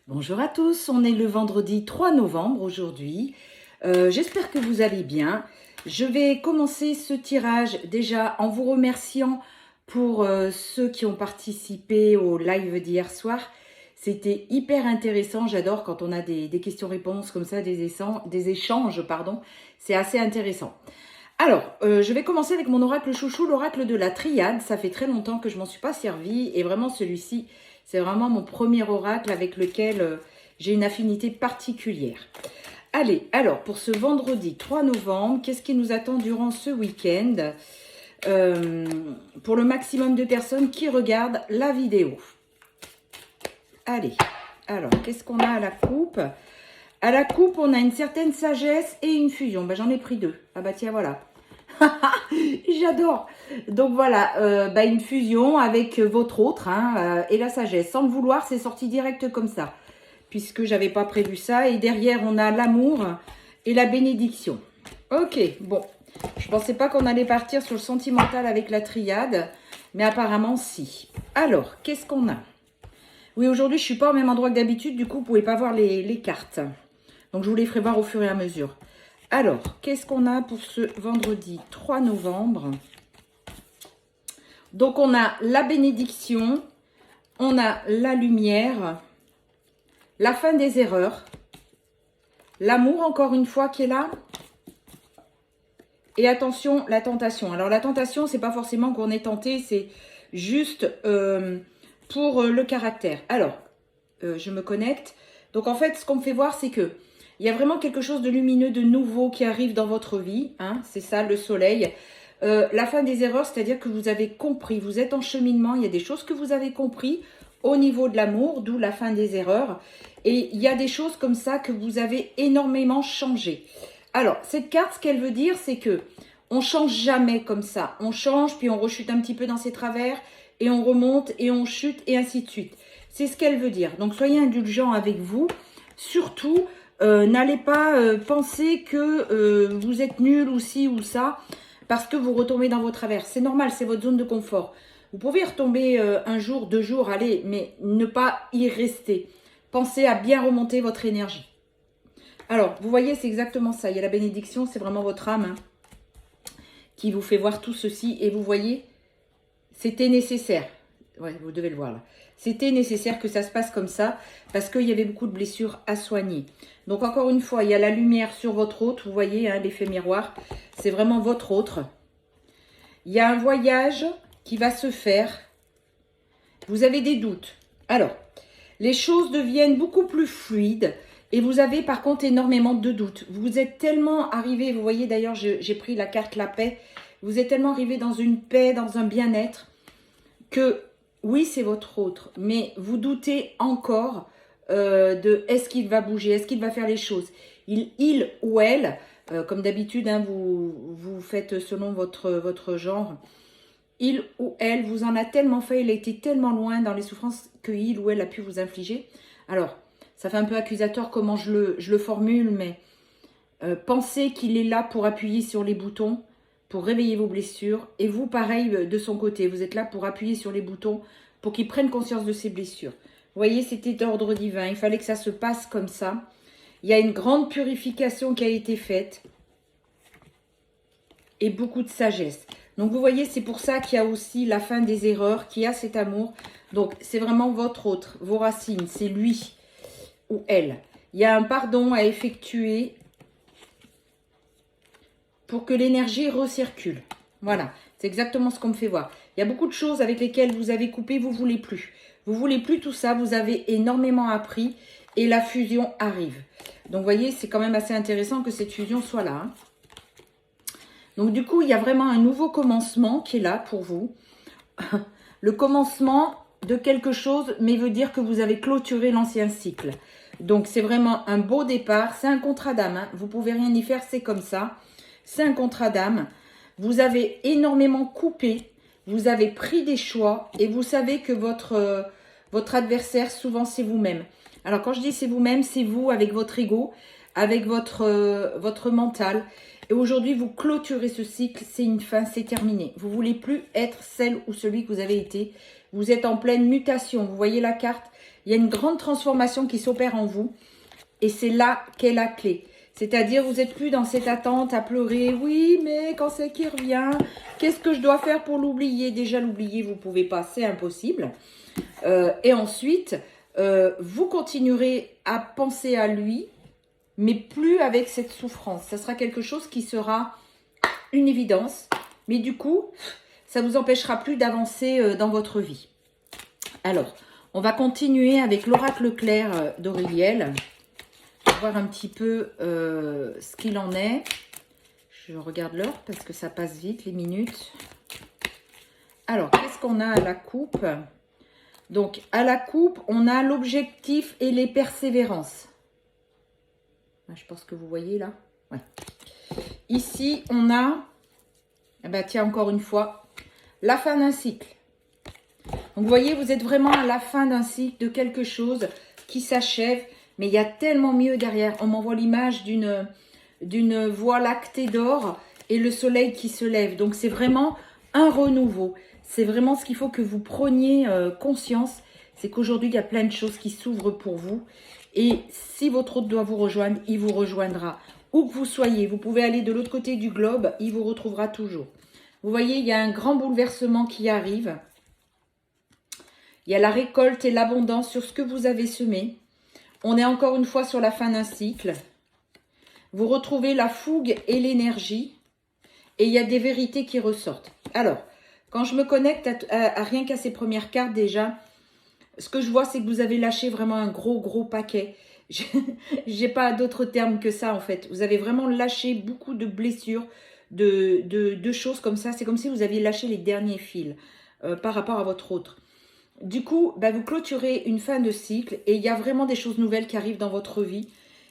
Bonjour à tous, on est le vendredi 3 novembre aujourd'hui. J'espère que vous allez bien. Je vais commencer ce tirage déjà en vous remerciant pour ceux qui ont participé au live d'hier soir. C'était hyper intéressant, j'adore quand on a des questions-réponses comme ça, des échanges, pardon. C'est assez intéressant. Alors, je vais commencer avec mon oracle chouchou, l'oracle de la triade. Ça fait très longtemps que je m'en suis pas servi et vraiment celui-ci, c'est vraiment mon premier oracle avec lequel j'ai une affinité particulière. Allez, alors pour ce vendredi 3 novembre, qu'est-ce qui nous attend durant ce week-end pour le maximum de personnes qui regardent la vidéo? Allez, alors qu'est-ce qu'on a à la coupe? À la coupe, on a une certaine sagesse et une fusion. Ben, j'en ai pris deux. Ah bah tiens, voilà. J'adore. Donc voilà, une fusion avec votre autre et la sagesse. Sans le vouloir, c'est sorti direct comme ça. Puisque j'avais pas prévu ça. Et derrière, on a l'amour et la bénédiction. Ok, bon. Je pensais pas qu'on allait partir sur le sentimental avec la triade. Mais apparemment, si. Alors, qu'est-ce qu'on a? Oui, aujourd'hui, je suis pas au même endroit que d'habitude. Du coup, vous pouvez pas voir les cartes. Donc, je vous les ferai voir au fur et à mesure. Alors, qu'est-ce qu'on a pour ce vendredi 3 novembre? Donc, on a la bénédiction, on a la lumière, la fin des erreurs, l'amour, encore une fois, qui est là. Et attention, la tentation. Alors, la tentation, c'est pas forcément qu'on est tenté, c'est juste pour le caractère. Alors, je me connecte. Donc, en fait, ce qu'on me fait voir, c'est que il y a vraiment quelque chose de lumineux, de nouveau qui arrive dans votre vie. C'est ça, le soleil. La fin des erreurs, c'est-à-dire que vous avez compris, vous êtes en cheminement, il y a des choses que vous avez compris au niveau de l'amour, d'où la fin des erreurs. Et il y a des choses comme ça que vous avez énormément changé. Alors, cette carte, ce qu'elle veut dire, c'est que on change jamais comme ça. On change, puis on rechute un petit peu dans ses travers, et on remonte, et on chute, et ainsi de suite. C'est ce qu'elle veut dire. Donc, soyez indulgents avec vous. Surtout, n'allez pas penser que vous êtes nul ou ci ou ça parce que vous retombez dans vos travers. C'est normal, c'est votre zone de confort. Vous pouvez retomber un jour, 2 jours, allez, mais ne pas y rester. Pensez à bien remonter votre énergie. Alors, vous voyez, c'est exactement ça. Il y a la bénédiction, c'est vraiment votre âme qui vous fait voir tout ceci. Et vous voyez, c'était nécessaire. Ouais, vous devez le voir là. C'était nécessaire que ça se passe comme ça parce qu'il y avait beaucoup de blessures à soigner. Donc encore une fois, il y a la lumière sur votre autre. Vous voyez, l'effet miroir, c'est vraiment votre autre. Il y a un voyage qui va se faire. Vous avez des doutes. Alors, les choses deviennent beaucoup plus fluides et vous avez par contre énormément de doutes. Vous êtes tellement arrivé, vous voyez d'ailleurs, j'ai pris la carte la paix. Vous êtes tellement arrivé dans une paix, dans un bien-être que oui, c'est votre autre, mais vous doutez encore de est-ce qu'il va bouger, est-ce qu'il va faire les choses. Il ou elle, comme d'habitude, vous faites selon votre genre, il ou elle vous en a tellement fait, il a été tellement loin dans les souffrances que il ou elle a pu vous infliger. Alors, ça fait un peu accusateur comment je le formule, mais pensez qu'il est là pour appuyer sur les boutons, pour réveiller vos blessures. Et vous, pareil, de son côté, vous êtes là pour appuyer sur les boutons, pour qu'il prenne conscience de ses blessures. Vous voyez, c'était d'ordre divin. Il fallait que ça se passe comme ça. Il y a une grande purification qui a été faite. Et beaucoup de sagesse. Donc, vous voyez, c'est pour ça qu'il y a aussi la fin des erreurs, qu'il y a cet amour. Donc, c'est vraiment votre autre, vos racines. C'est lui ou elle. Il y a un pardon à effectuer pour que l'énergie recircule. Voilà, c'est exactement ce qu'on me fait voir. Il y a beaucoup de choses avec lesquelles vous avez coupé, vous ne voulez plus. Vous ne voulez plus tout ça, vous avez énormément appris et la fusion arrive. Donc, vous voyez, c'est quand même assez intéressant que cette fusion soit là. Donc, du coup, il y a vraiment un nouveau commencement qui est là pour vous. Le commencement de quelque chose, mais veut dire que vous avez clôturé l'ancien cycle. Donc, c'est vraiment un beau départ. C'est un contrat d'âme. Vous ne pouvez rien y faire, c'est comme ça. C'est un contrat d'âme. Vous avez énormément coupé. Vous avez pris des choix. Et vous savez que votre adversaire, souvent, c'est vous-même. Alors, quand je dis c'est vous-même, c'est vous avec votre ego, avec votre mental. Et aujourd'hui, vous clôturez ce cycle. C'est une fin, c'est terminé. Vous ne voulez plus être celle ou celui que vous avez été. Vous êtes en pleine mutation. Vous voyez la carte? Il y a une grande transformation qui s'opère en vous. Et c'est là qu'est la clé. C'est-à-dire, vous n'êtes plus dans cette attente à pleurer. Oui, mais quand c'est qu'il revient, qu'est-ce que je dois faire pour l'oublier? Déjà, l'oublier, vous ne pouvez pas, c'est impossible. Et ensuite, vous continuerez à penser à lui, mais plus avec cette souffrance. Ça sera quelque chose qui sera une évidence. Mais du coup, ça ne vous empêchera plus d'avancer dans votre vie. Alors, on va continuer avec l'oracle clair d'Aureliel. Voir un petit peu ce qu'il en est. Je regarde l'heure parce que ça passe vite, les minutes. Alors, qu'est-ce qu'on a à la coupe? Donc, à la coupe, on a l'objectif et les persévérances. Je pense que vous voyez là. Ouais. Ici, on a, eh ben, tiens, encore une fois, la fin d'un cycle. Donc, vous voyez, vous êtes vraiment à la fin d'un cycle, de quelque chose qui s'achève. Mais il y a tellement mieux derrière. On m'envoie l'image d'une voie lactée d'or et le soleil qui se lève. Donc, c'est vraiment un renouveau. C'est vraiment ce qu'il faut que vous preniez conscience. C'est qu'aujourd'hui, il y a plein de choses qui s'ouvrent pour vous. Et si votre hôte doit vous rejoindre, il vous rejoindra. Où que vous soyez, vous pouvez aller de l'autre côté du globe, il vous retrouvera toujours. Vous voyez, il y a un grand bouleversement qui arrive. Il y a la récolte et l'abondance sur ce que vous avez semé. On est encore une fois sur la fin d'un cycle. Vous retrouvez la fougue et l'énergie. Et il y a des vérités qui ressortent. Alors, quand je me connecte à rien qu'à ces premières cartes déjà, ce que je vois, c'est que vous avez lâché vraiment un gros paquet. J'ai pas d'autres termes que ça en fait. Vous avez vraiment lâché beaucoup de blessures, de choses comme ça. C'est comme si vous aviez lâché les derniers fils par rapport à votre autre. Du coup, bah, vous clôturez une fin de cycle et il y a vraiment des choses nouvelles qui arrivent dans votre vie.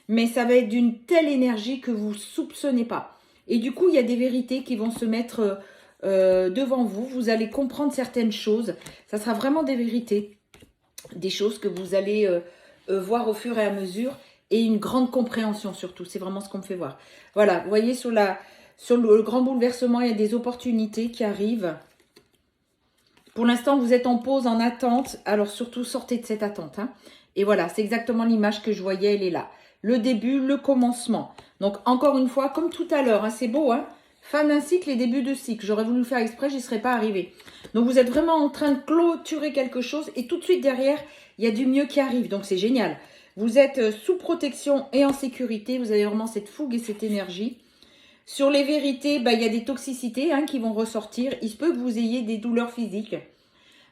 Mais ça va être d'une telle énergie que vous ne soupçonnez pas. Et du coup, il y a des vérités qui vont se mettre devant vous. Vous allez comprendre certaines choses. Ça sera vraiment des vérités. Des choses que vous allez voir au fur et à mesure. Et une grande compréhension surtout. C'est vraiment ce qu'on me fait voir. Voilà, vous voyez sur le grand bouleversement, il y a des opportunités qui arrivent. Pour l'instant, vous êtes en pause, en attente. Alors, surtout, sortez de cette attente. Hein. Et voilà, c'est exactement l'image que je voyais. Elle est là. Le début, le commencement. Donc, encore une fois, comme tout à l'heure, hein, c'est beau. Hein, fin d'un cycle et début de cycle. J'aurais voulu le faire exprès, j'y serais pas arrivée. Donc, vous êtes vraiment en train de clôturer quelque chose. Et tout de suite derrière, il y a du mieux qui arrive. Donc, c'est génial. Vous êtes sous protection et en sécurité. Vous avez vraiment cette fougue et cette énergie. Sur les vérités, bah, il y a des toxicités hein, qui vont ressortir. Il se peut que vous ayez des douleurs physiques.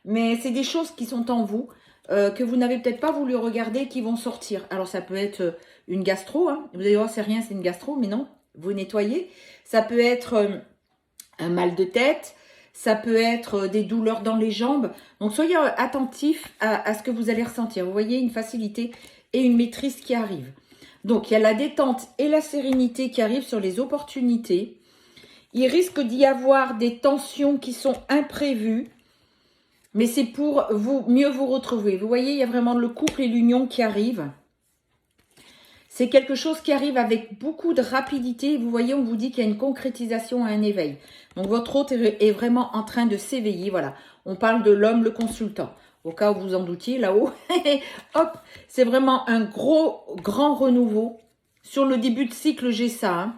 Mais c'est des choses qui sont en vous, que vous n'avez peut-être pas voulu regarder, qui vont sortir. Alors, ça peut être une gastro. Hein. Vous allez voir, c'est rien, c'est une gastro. Mais non, vous nettoyez. Ça peut être un mal de tête. Ça peut être des douleurs dans les jambes. Donc, soyez attentifs à ce que vous allez ressentir. Vous voyez, une facilité et une maîtrise qui arrive. Donc, il y a la détente et la sérénité qui arrivent sur les opportunités. Il risque d'y avoir des tensions qui sont imprévues, mais c'est pour mieux vous retrouver. Vous voyez, il y a vraiment le couple et l'union qui arrivent. C'est quelque chose qui arrive avec beaucoup de rapidité. Vous voyez, on vous dit qu'il y a une concrétisation, un éveil. Donc, votre hôte est vraiment en train de s'éveiller. Voilà, on parle de l'homme, le consultant. Au cas où vous en doutiez, là-haut, hop, c'est vraiment un grand renouveau. Sur le début de cycle, j'ai ça. Hein.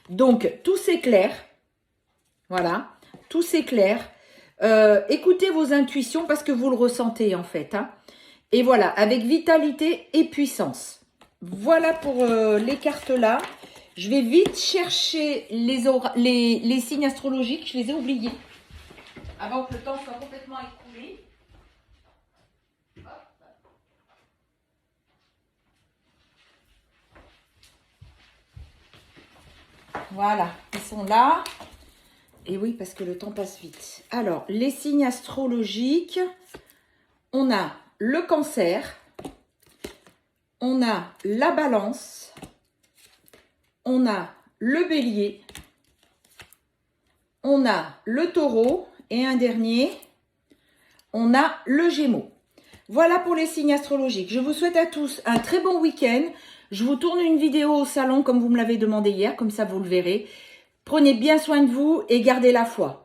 Donc, tout s'éclaire. Voilà, tout s'éclaire. Écoutez vos intuitions parce que vous le ressentez, en fait. Hein. Et voilà, avec vitalité et puissance. Voilà pour les cartes là. Je vais vite chercher les signes astrologiques. Je les ai oubliés. Avant que le temps soit complètement écoulé. Voilà, ils sont là. Et oui, parce que le temps passe vite. Alors, les signes astrologiques. On a le Cancer. On a la Balance. On a le Bélier. On a le Taureau. Et un dernier, on a le Gémeaux. Voilà pour les signes astrologiques. Je vous souhaite à tous un très bon week-end. Je vous tourne une vidéo au salon comme vous me l'avez demandé hier, comme ça vous le verrez. Prenez bien soin de vous et gardez la foi.